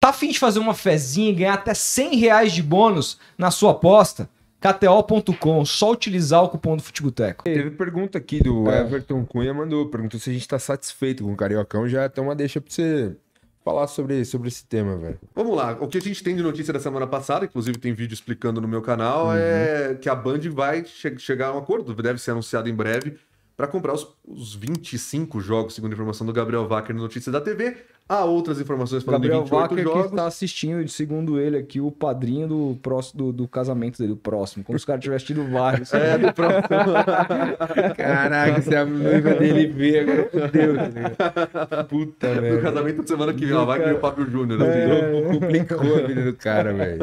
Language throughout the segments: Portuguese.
Tá a fim de fazer uma fezinha e ganhar até R$100 de bônus na sua aposta? KTO.com, só utilizar o cupom do Futeboteco. Teve pergunta aqui do Everton Cunha, perguntou se a gente tá satisfeito com o Cariocão, já tem uma deixa pra você falar sobre esse tema, velho. Vamos lá, o que a gente tem de notícia da semana passada, inclusive tem vídeo explicando no meu canal, é que a Band vai chegar a um acordo, deve ser anunciado em breve, para comprar os 25 jogos, segundo a informação do Gabriel Wacker no Notícias da TV. Há outras informações falando Gabriel de 28 Wacker jogos. que está assistindo, segundo ele aqui, o padrinho do casamento dele, o próximo. Como se o cara tivesse tido vários. Do próximo. Caraca, se a noiva dele vê agora, fudeu. Puta, velho. No casamento de semana que vem, ela vai vir o Fábio Júnior. Assim. Complicou a vida do cara, velho.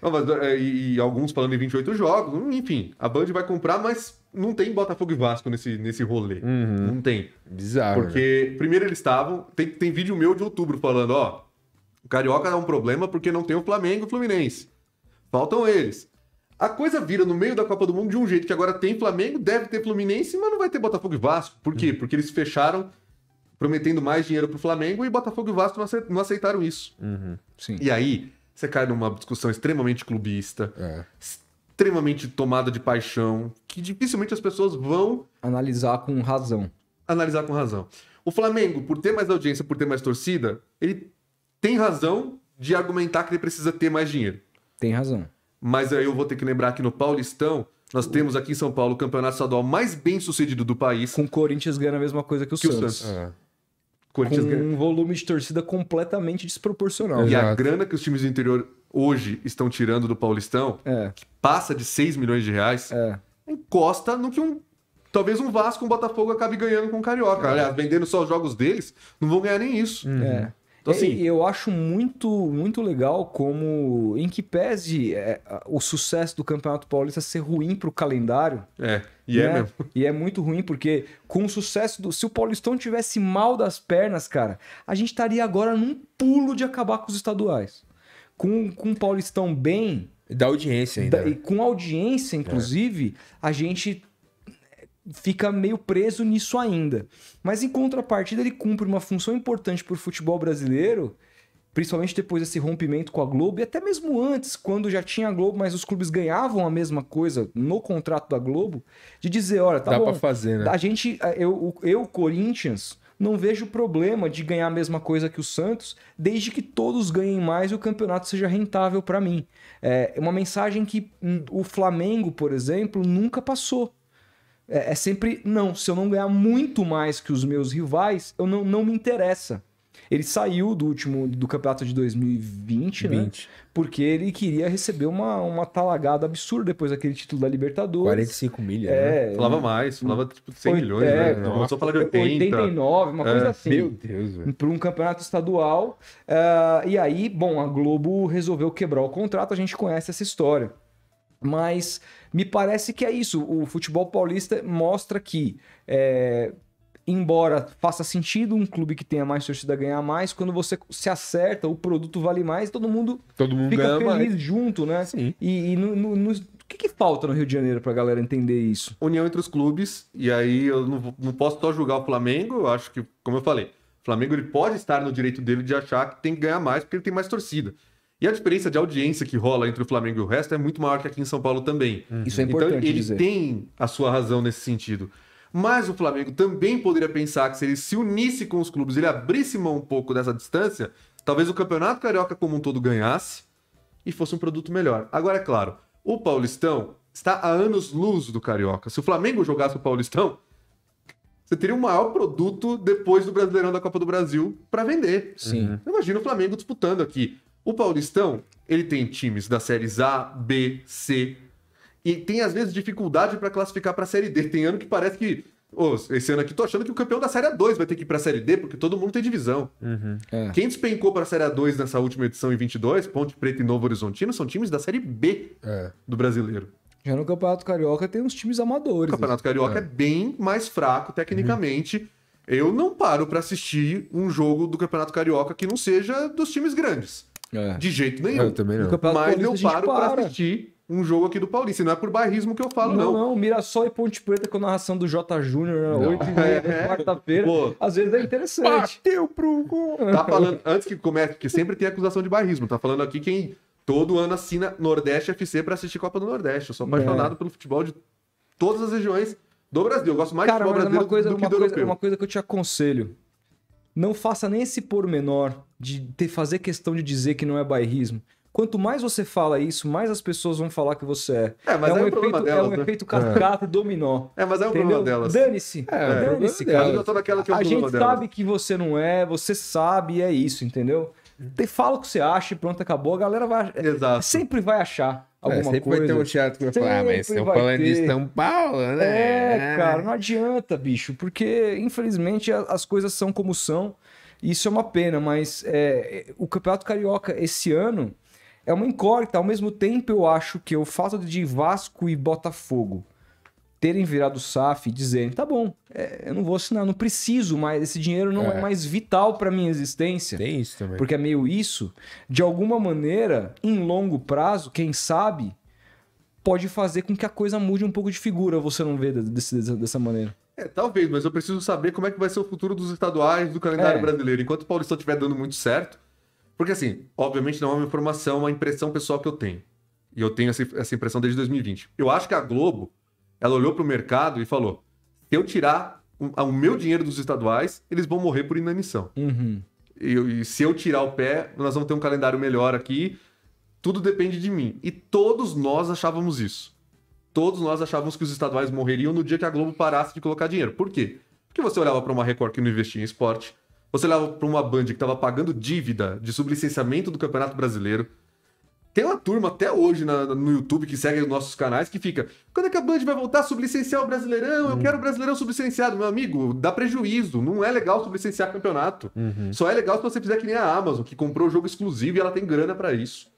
Não, mas, e alguns falando em 28 jogos, enfim, a Band vai comprar, mas não tem Botafogo e Vasco nesse rolê. Não tem. Bizarro. Porque, primeiro eles estavam. Tem vídeo meu de outubro falando: ó, o Carioca dá um problema porque não tem o Flamengo e o Fluminense. Faltam eles. A coisa vira no meio da Copa do Mundo de um jeito que agora tem Flamengo, deve ter Fluminense, mas não vai ter Botafogo e Vasco. Por quê? Porque eles fecharam prometendo mais dinheiro pro Flamengo e Botafogo e Vasco não aceitaram isso. Sim. E aí, você cai numa discussão extremamente clubista, extremamente tomada de paixão, que dificilmente as pessoas vão Analisar com razão. analisar com razão. O Flamengo, por ter mais audiência, por ter mais torcida, ele tem razão de argumentar que ele precisa ter mais dinheiro. Tem razão. Mas aí eu vou ter que lembrar que no Paulistão, nós temos aqui em São Paulo o campeonato estadual mais bem sucedido do país. Com o Corinthians ganhando a mesma coisa que o Santos. Corinthians Com ganha. um volume de torcida completamente desproporcional. E a Exato. grana que os times do interior hoje estão tirando do Paulistão, que passa de 6 milhões de reais, encosta no que talvez um Vasco, um Botafogo acabe ganhando com o Carioca. Aliás, vendendo só os jogos deles, não vão ganhar nem isso. Então, assim, Eu acho muito, muito legal como, em que pese o sucesso do Campeonato Paulista ser ruim para o calendário. mesmo. E é muito ruim porque com o sucesso se o Paulistão tivesse mal das pernas, cara, a gente estaria agora num pulo de acabar com os estaduais. Com o Paulistão bem... Da audiência ainda. E com audiência, inclusive, a gente fica meio preso nisso ainda. Mas em contrapartida, ele cumpre uma função importante para o futebol brasileiro, principalmente depois desse rompimento com a Globo, e até mesmo antes, quando já tinha a Globo, mas os clubes ganhavam a mesma coisa no contrato da Globo, de dizer, olha, tá Dá bom, pra fazer, né? a gente, eu, Corinthians, não vejo problema de ganhar a mesma coisa que o Santos, desde que todos ganhem mais e o campeonato seja rentável para mim. É uma mensagem que o Flamengo, por exemplo, nunca passou. É sempre, não, se eu não ganhar muito mais que os meus rivais, eu não me interessa. Ele saiu do campeonato de 2020, né? Porque ele queria receber uma talagada absurda depois daquele título da Libertadores. 45 milhas, né? Falava mais, falava tipo 100 milhões, né? Começou a falar de 80. 89, uma coisa assim. Meu Deus, velho. Para um campeonato estadual. E aí, bom, a Globo resolveu quebrar o contrato, a gente conhece essa história. Mas me parece que é isso. O futebol paulista mostra que, embora faça sentido um clube que tenha mais torcida ganhar mais, quando você se acerta, o produto vale mais, todo mundo fica ganha feliz mais. junto, né? Sim. E o que falta no Rio de Janeiro pra galera entender isso? União entre os clubes, e aí eu não posso só julgar o Flamengo, eu acho que, como eu falei, o Flamengo ele pode estar no direito dele de achar que tem que ganhar mais porque ele tem mais torcida. E a diferença de audiência que rola entre o Flamengo e o resto é muito maior que aqui em São Paulo também. Isso é importante então ele dizer. tem a sua razão nesse sentido. Mas o Flamengo também poderia pensar que se ele se unisse com os clubes, ele abrisse mão um pouco dessa distância, talvez o Campeonato Carioca como um todo ganhasse e fosse um produto melhor. Agora, é claro, o Paulistão está a anos-luz do Carioca. Se o Flamengo jogasse o Paulistão, você teria o maior produto depois do Brasileirão da Copa do Brasil para vender. Sim. Imagina o Flamengo disputando aqui. O Paulistão, ele tem times da séries A, B, C, e tem às vezes dificuldade para classificar para a Série D. Tem ano que parece que, esse ano aqui tô achando que o campeão da Série A2 vai ter que ir para a Série D, porque todo mundo tem divisão. Quem despencou para a Série A2 nessa última edição em 22, Ponte Preta e Novo Horizontino, são times da Série B do brasileiro. Já no Campeonato Carioca tem uns times amadores. O Campeonato Carioca é bem mais fraco tecnicamente. Eu não paro para assistir um jogo do Campeonato Carioca que não seja dos times grandes. De jeito nenhum. Eu também não. Mas eu paro pra assistir um jogo aqui do Paulista. E não é por bairrismo que eu falo, não. Não, Mirassol e Ponte Preta com narração do J. Júnior, 8h30, quarta-feira. Às vezes é interessante. Bateu pro gol. Tá falando, antes que comece, porque sempre tem acusação de bairrismo. Tá falando aqui quem todo ano assina Nordeste FC pra assistir Copa do Nordeste. Eu sou apaixonado pelo futebol de todas as regiões do Brasil. Eu gosto mais de futebol brasileiro do que do europeu. Uma coisa que eu te aconselho. Não faça nem esse pormenor de fazer questão de dizer que não é bairrismo. Quanto mais você fala isso, mais as pessoas vão falar que você é. Mas é um problema delas, é um efeito cascata e dominó. Mas é um problema delas. Dane-se. Dane-se, cara. Eu tô naquela que é o a problema gente delas. sabe que você não é, você sabe e é isso, entendeu? Fala o que você acha e pronto, acabou. A galera vai... Exato. Sempre vai achar alguma sempre coisa. Vai ter um chato que vai falar, mas estão falando de São Paulo, né? Cara, não adianta, bicho. Porque, infelizmente, as coisas são como são. E isso é uma pena, mas o Campeonato Carioca esse ano... É uma incógnita. Ao mesmo tempo, eu acho que o fato de Vasco e Botafogo terem virado SAF e dizerem, tá bom, eu não vou assinar, não preciso mais, esse dinheiro não é mais vital para minha existência. Tem isso também. Porque é meio isso. De alguma maneira, em longo prazo, quem sabe, pode fazer com que a coisa mude um pouco de figura, você não vê dessa maneira. Talvez, mas eu preciso saber como é que vai ser o futuro dos estaduais, do calendário brasileiro. Enquanto o Paulistão estiver dando muito certo. Porque assim, obviamente não é uma informação, é uma impressão pessoal que eu tenho. E eu tenho essa impressão desde 2020. Eu acho que a Globo, ela olhou pro mercado e falou, se eu tirar o meu dinheiro dos estaduais, eles vão morrer por inanição. E se eu tirar o pé, nós vamos ter um calendário melhor aqui, tudo depende de mim. E todos nós achávamos isso. Todos nós achávamos que os estaduais morreriam no dia que a Globo parasse de colocar dinheiro. Por quê? Porque você olhava para uma Record que não investia em esporte, você olhava para uma Band que estava pagando dívida de sublicenciamento do Campeonato Brasileiro. Tem uma turma até hoje no YouTube que segue os nossos canais que fica, quando é que a Band vai voltar a sublicenciar o Brasileirão? Eu quero o Brasileirão sublicenciado. Meu amigo, dá prejuízo. Não é legal sublicenciar campeonato. Só é legal se você fizer que nem a Amazon, que comprou o jogo exclusivo e ela tem grana para isso.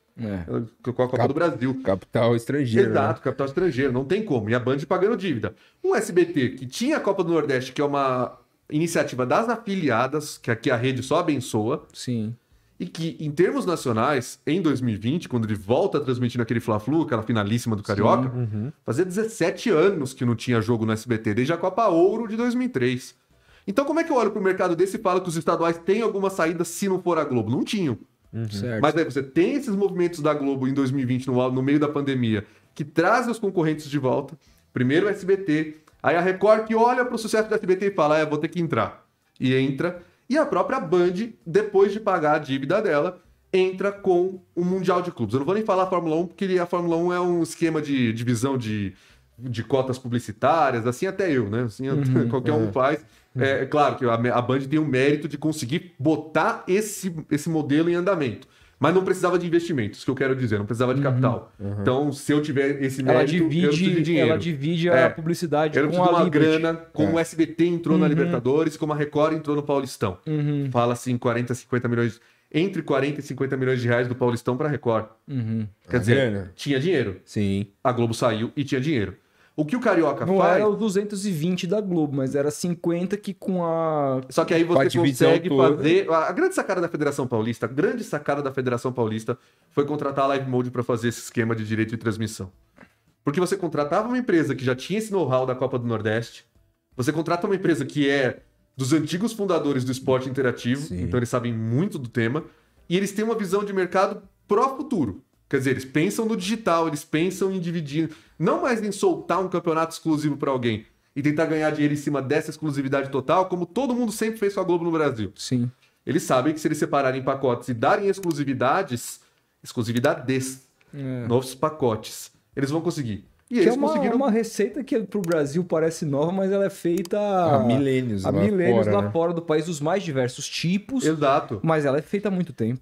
Com a Copa do Brasil. Capital estrangeiro. Exato, capital estrangeiro. Não tem como. E a Band pagando dívida. Um SBT que tinha a Copa do Nordeste, que é uma iniciativa das afiliadas, que aqui a rede só abençoa. Sim. E que, em termos nacionais, em 2020, quando ele volta transmitindo aquele Fla-Flu, aquela finalíssima do Carioca, fazia 17 anos que não tinha jogo no SBT, desde a Copa Ouro de 2003. Então, como é que eu olho pro mercado desse e falo que os estaduais têm alguma saída se não for a Globo? Não tinham. Certo. Mas aí você tem esses movimentos da Globo em 2020, no meio da pandemia, que trazem os concorrentes de volta. Primeiro o SBT, aí a Record que olha para o sucesso do SBT e fala, vou ter que entrar. E entra. E a própria Band, depois de pagar a dívida dela, entra com o Mundial de Clubes. Eu não vou nem falar a Fórmula 1, porque a Fórmula 1 é um esquema de divisão de cotas publicitárias, assim até eu, né? Assim, qualquer um faz. É claro que a Band tem o mérito de conseguir botar esse modelo em andamento. Mas não precisava de investimentos, isso que eu quero dizer, não precisava de capital. Então, se eu tiver esse mérito, eu preciso de dinheiro. Ela divide a publicidade com a uma grana, como o SBT entrou na Libertadores, como a Record entrou no Paulistão. Fala assim, 40, 50 milhões... Entre 40 e 50 milhões de reais do Paulistão para a Record. Quer dizer, tinha dinheiro. Sim. A Globo saiu e tinha dinheiro. O que o Carioca não faz... Não era os 220 da Globo, mas era 50 que com a... Só que aí você consegue fazer... A grande sacada da Federação Paulista, foi contratar a Live Mode para fazer esse esquema de direito de transmissão. Porque você contratava uma empresa que já tinha esse know-how da Copa do Nordeste, você contrata uma empresa que é dos antigos fundadores do esporte interativo, então eles sabem muito do tema, e eles têm uma visão de mercado pró-futuro. Quer dizer, eles pensam no digital, eles pensam em dividir, não mais em soltar um campeonato exclusivo para alguém e tentar ganhar dinheiro em cima dessa exclusividade total, como todo mundo sempre fez com a Globo no Brasil. Sim. Eles sabem que se eles separarem pacotes e darem exclusividades, novos pacotes, eles vão conseguir. E eles conseguiram... uma receita que pro Brasil parece nova, mas ela é feita há milênios lá fora do país, dos mais diversos tipos. Exato. Mas ela é feita há muito tempo.